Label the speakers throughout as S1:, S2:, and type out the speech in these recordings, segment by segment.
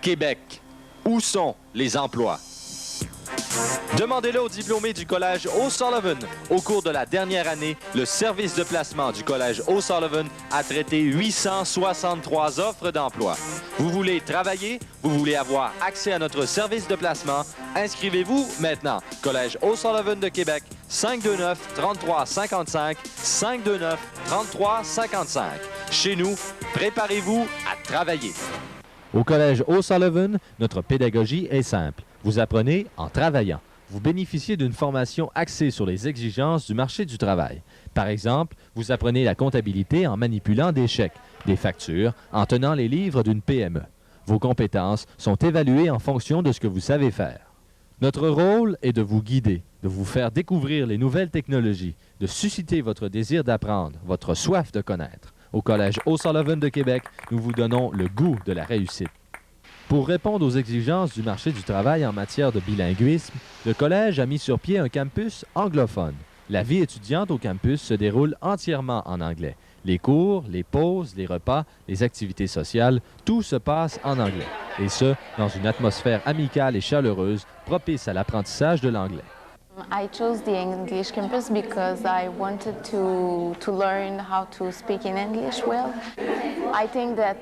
S1: Québec. Où sont les emplois? Demandez-le aux diplômés du Collège O'Sullivan. Au cours de la dernière année, le service de placement du Collège O'Sullivan a traité 863 offres d'emploi. Vous voulez travailler? Vous voulez avoir accès à notre service de placement? Inscrivez-vous maintenant. Collège O'Sullivan de Québec, 529-3355, 529-3355. Chez nous, préparez-vous à travailler. Au Collège O'Sullivan, notre pédagogie est simple. Vous apprenez en travaillant. Vous bénéficiez d'une formation axée sur les exigences du marché du travail. Par exemple, vous apprenez la comptabilité en manipulant des chèques, des factures, en tenant les livres d'une PME. Vos compétences sont évaluées en fonction de ce que vous savez faire. Notre rôle est de vous guider, de vous faire découvrir les nouvelles technologies, de susciter votre désir d'apprendre, votre soif de connaître. Au Collège O'Sullivan de Québec, nous vous donnons le goût de la réussite. Pour répondre aux exigences du marché du travail en matière de bilinguisme, le Collège a mis sur pied un campus anglophone. La vie étudiante au campus se déroule entièrement en anglais. Les cours, les pauses, les repas, les activités sociales, tout se passe en anglais. Et ce, dans une atmosphère amicale et chaleureuse, propice à l'apprentissage de l'anglais.
S2: I chose the English campus because I wanted to learn how to speak in English well. I think that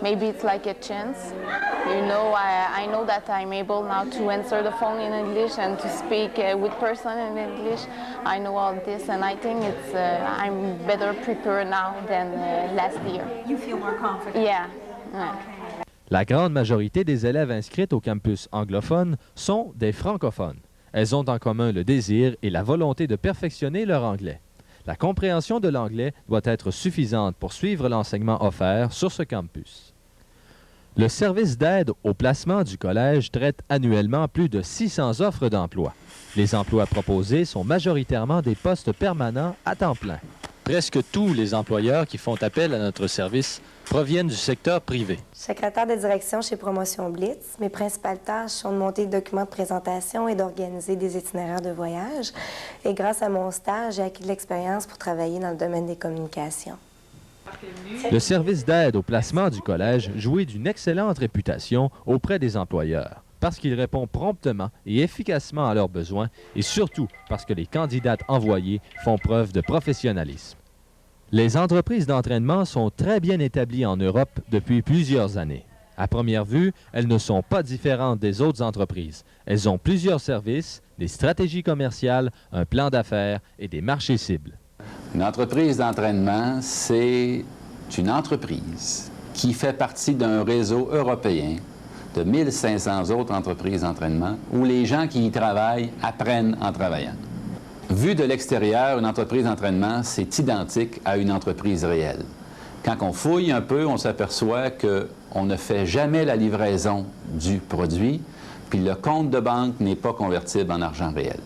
S2: maybe it's like a chance. You know, I know that I'm able now to answer the phone in English and to speak with person in English. I know all this, and I think it's I'm better prepared now than last year.
S3: You feel more confident?
S2: Yeah.
S3: Okay.
S1: La grande majorité des élèves inscrits au campus anglophone sont des francophones. Elles ont en commun le désir et la volonté de perfectionner leur anglais. La compréhension de l'anglais doit être suffisante pour suivre l'enseignement offert sur ce campus. Le service d'aide au placement du collège traite annuellement plus de 600 offres d'emploi. Les emplois proposés sont majoritairement des postes permanents à temps plein. Presque tous les employeurs qui font appel à notre service proviennent du secteur privé.
S4: Secrétaire de direction chez Promotion Blitz, mes principales tâches sont de monter des documents de présentation et d'organiser des itinéraires de voyage. Et grâce à mon stage, j'ai acquis de l'expérience pour travailler dans le domaine des communications.
S1: Le service d'aide au placement du collège jouit d'une excellente réputation auprès des employeurs parce qu'il répond promptement et efficacement à leurs besoins et surtout parce que les candidates envoyées font preuve de professionnalisme. Les entreprises d'entraînement sont très bien établies en Europe depuis plusieurs années. À première vue, elles ne sont pas différentes des autres entreprises. Elles ont plusieurs services, des stratégies commerciales, un plan d'affaires et des marchés cibles.
S5: Une entreprise d'entraînement, c'est une entreprise qui fait partie d'un réseau européen de 1500 autres entreprises d'entraînement où les gens qui y travaillent apprennent en travaillant. Vu de l'extérieur, une entreprise d'entraînement, c'est identique à une entreprise réelle. Quand on fouille un peu, on s'aperçoit qu'on ne fait jamais la livraison du produit, puis le compte de banque n'est pas convertible en argent réel.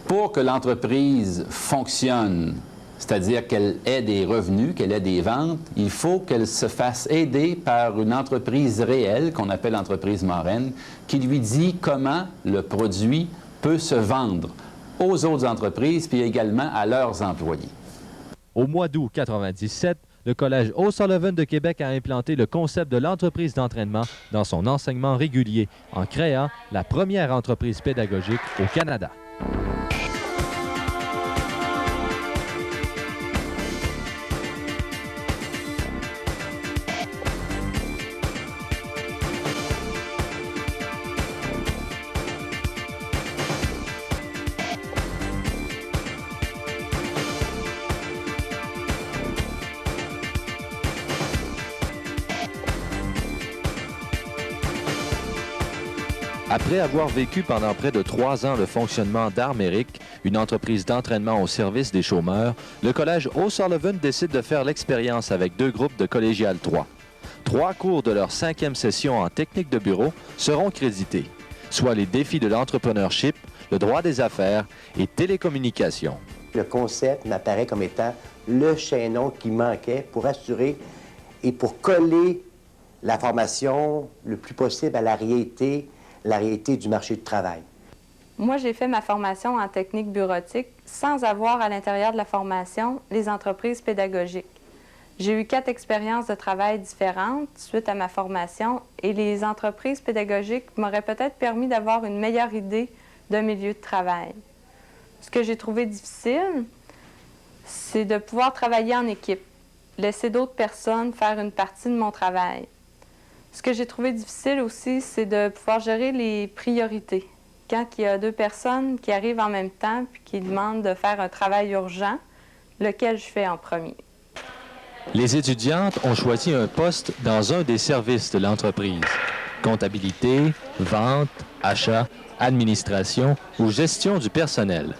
S5: Pour que l'entreprise fonctionne, c'est-à-dire qu'elle ait des revenus, qu'elle ait des ventes, il faut qu'elle se fasse aider par une entreprise réelle, qu'on appelle entreprise marraine, qui lui dit comment le produit peut se vendre aux autres entreprises, puis également à leurs employés.
S1: Au mois d'août 1997, le Collège O'Sullivan de Québec a implanté le concept de l'entreprise d'entraînement dans son enseignement régulier en créant la première entreprise pédagogique au Canada. Après avoir vécu pendant près de 3 ans le fonctionnement d'Arméric, une entreprise d'entraînement au service des chômeurs, le Collège O'Sullivan décide de faire l'expérience avec 2 groupes de collégiales 3. 3 cours de leur 5e session en technique de bureau seront crédités, soit les défis de l'entrepreneurship, le droit des affaires et télécommunications.
S6: Le concept m'apparaît comme étant le chaînon qui manquait pour assurer et pour coller la formation le plus possible à la réalité du marché du travail.
S7: Moi, j'ai fait ma formation en technique bureautique sans avoir à l'intérieur de la formation les entreprises pédagogiques. J'ai eu 4 expériences de travail différentes suite à ma formation et les entreprises pédagogiques m'auraient peut-être permis d'avoir une meilleure idée d'un milieu de travail. Ce que j'ai trouvé difficile, c'est de pouvoir travailler en équipe, laisser d'autres personnes faire une partie de mon travail. Ce que j'ai trouvé difficile aussi, c'est de pouvoir gérer les priorités. Quand il y a 2 personnes qui arrivent en même temps et qui demandent de faire un travail urgent, lequel je fais en premier.
S1: Les étudiantes ont choisi un poste dans un des services de l'entreprise. Comptabilité, vente, achat, administration ou gestion du personnel.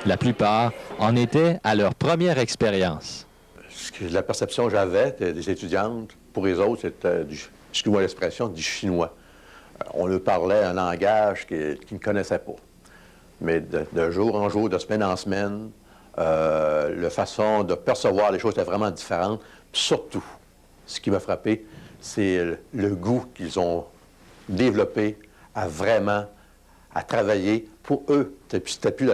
S1: La plupart en étaient à leur première expérience.
S8: La perception que j'avais des étudiantes, pour les autres, c'était, excusez-moi l'expression, du chinois. On leur parlait un langage qu'ils ne connaissaient pas. Mais de jour en jour, de semaine en semaine, la façon de percevoir les choses était vraiment différente. Puis surtout, ce qui m'a frappé, c'est le goût qu'ils ont développé à travailler pour eux. C'était plus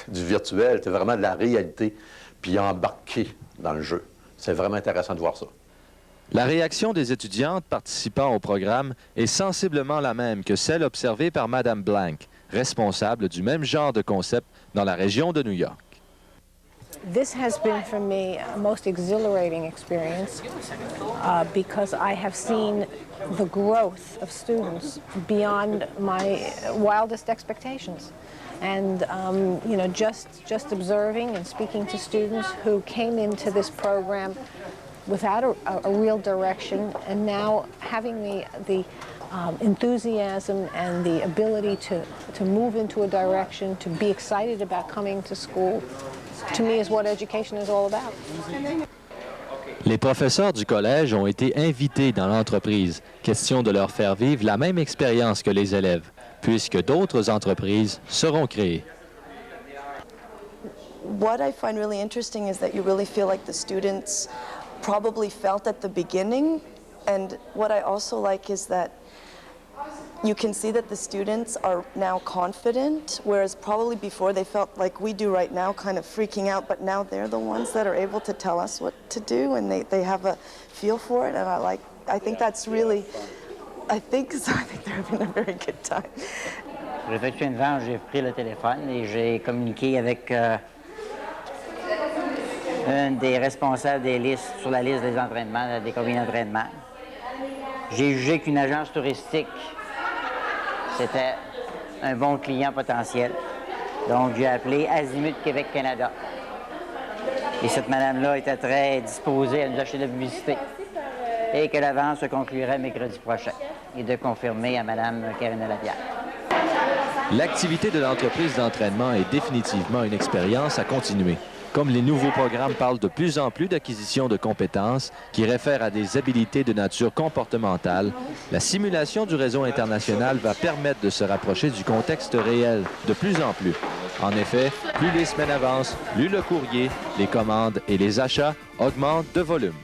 S8: du virtuel, c'était vraiment de la réalité, puis embarqué dans le jeu. C'est vraiment intéressant de voir ça.
S1: La réaction des étudiantes participant au programme est sensiblement la même que celle observée par Mme Blank, responsable du même genre de concept dans la région de New York.
S9: This has been for me a most exhilarating experience because I have seen the growth of students beyond my wildest expectations. And you know, just observing and speaking to students who came into this program without a real direction, and now having the enthusiasm and the ability to move into a direction, to be excited about coming to school, to me is what education is all about.
S1: Les professeurs du collège ont été invités dans l'entreprise, question de leur faire vivre la même expérience que les élèves, puisque d'autres entreprises seront créées.
S10: What I find really interesting is that you really feel like the students probably felt at the beginning, and what I also like is that you can see that the students are now confident, whereas probably before they felt like we do right now, kind of freaking out, but now they're the ones that are able to tell us what to do, and they have a feel for it, and I think that's really, I think they're having a very good time.
S11: J'ai effectué une vente, j'ai pris le téléphone et j'ai communiqué avec un des responsables des listes, sur la liste des entraînements, des combines d'entraînement. J'ai jugé qu'une agence touristique, c'était un bon client potentiel. Donc, j'ai appelé Azimut Québec-Canada. Et cette madame-là était très disposée à nous acheter de la publicité. Et que la vente se conclurait mercredi prochain. Et de confirmer à Mme Karina Lapierre.
S1: L'activité de l'entreprise d'entraînement est définitivement une expérience à continuer. Comme les nouveaux programmes parlent de plus en plus d'acquisition de compétences qui réfèrent à des habiletés de nature comportementale, la simulation du réseau international va permettre de se rapprocher du contexte réel de plus en plus. En effet, plus les semaines avancent, plus le courrier, les commandes et les achats augmentent de volume.